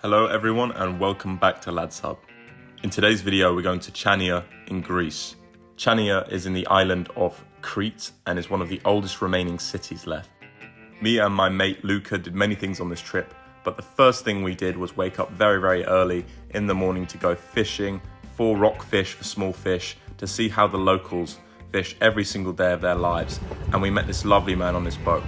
Hello everyone and welcome back to Lads Hub. In today's video we're going to Chania in Greece. Chania is in the island of Crete and is one of the oldest remaining cities left. Me and my mate Luca did many things on this trip, but the first thing we did was wake up very early in the morning to go fishing for rockfish, for small fish, to see how the locals fish every single day of their lives. And we met this lovely man on this boat.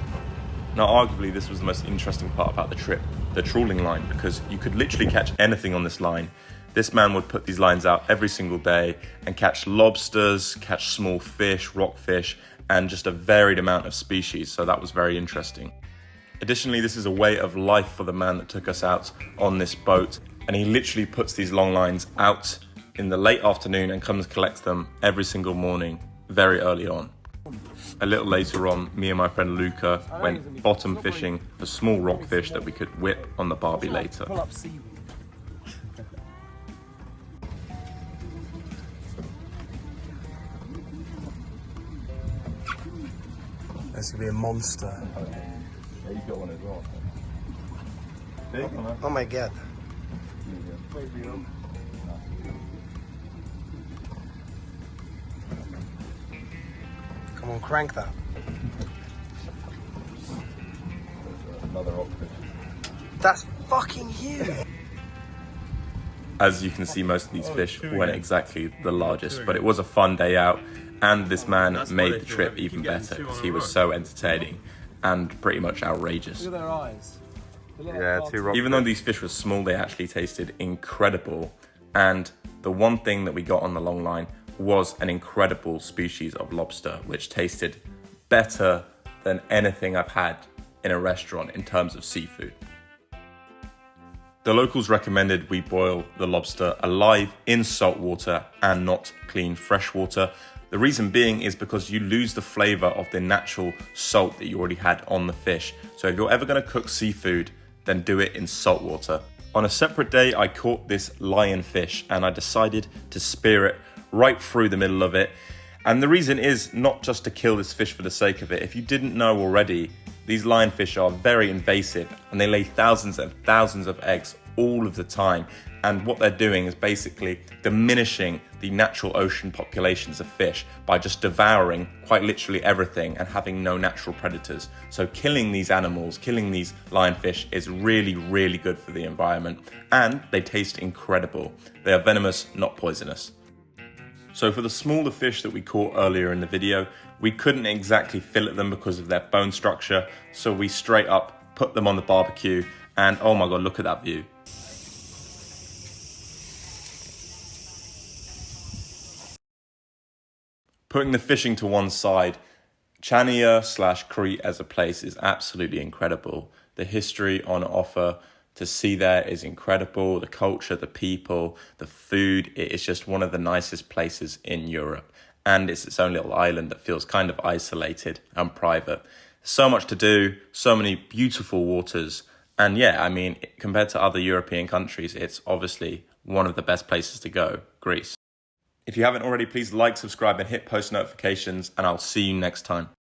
Now arguably this was the most interesting part about the trip, the trawling line, because you could literally catch anything on this line. This man would put these lines out every single day and catch lobsters, catch small fish, rockfish, and just a varied amount of species, so that was very interesting. Additionally, this is a way of life for the man that took us out on this boat, and he literally puts these long lines out in the late afternoon and comes and collects them every single morning, very early on. A little later on, me and my friend Luca went bottom fishing for small rockfish that we could whip on the barbie later. That's gonna be a monster. Yeah, he's got one as well. Big? Oh my god. Come on, crank that. Another rockfish. That's fucking huge. As you can see, most of these fish weren't exactly the largest, but it was a fun day out, and this man made the trip even better because he was so entertaining and pretty much outrageous. Look at their eyes. Yeah, even though these fish were small, they actually tasted incredible. And the one thing that we got on the long line was an incredible species of lobster, which tasted better than anything I've had in a restaurant in terms of seafood. The locals recommended we boil the lobster alive in salt water and not clean fresh water. The reason being is because you lose the flavor of the natural salt that you already had on the fish. So if you're ever going to cook seafood, then do it in salt water. On a separate day, I caught this lionfish and I decided to spear it right through the middle of it. And the reason is not just to kill this fish for the sake of it. If you didn't know already, these lionfish are very invasive and they lay thousands and thousands of eggs all of the time. And what they're doing is basically diminishing the natural ocean populations of fish by just devouring quite literally everything and having no natural predators. So killing these animals, killing these lionfish is really good for the environment, and they taste incredible. They are venomous, not poisonous. So for the smaller fish that we caught earlier in the video, we couldn't exactly fillet them because of their bone structure, so we straight up put them on the barbecue, and oh my god, look at that view. Putting the fishing to one side, Chania/Crete as a place is absolutely incredible. The history on offer to see there is incredible. The culture, the people, the food, it is just one of the nicest places in Europe. And it's its own little island that feels kind of isolated and private. So much to do, so many beautiful waters. And yeah, I mean, compared to other European countries, it's obviously one of the best places to go, Greece. If you haven't already, please like, subscribe, and hit post notifications, and I'll see you next time.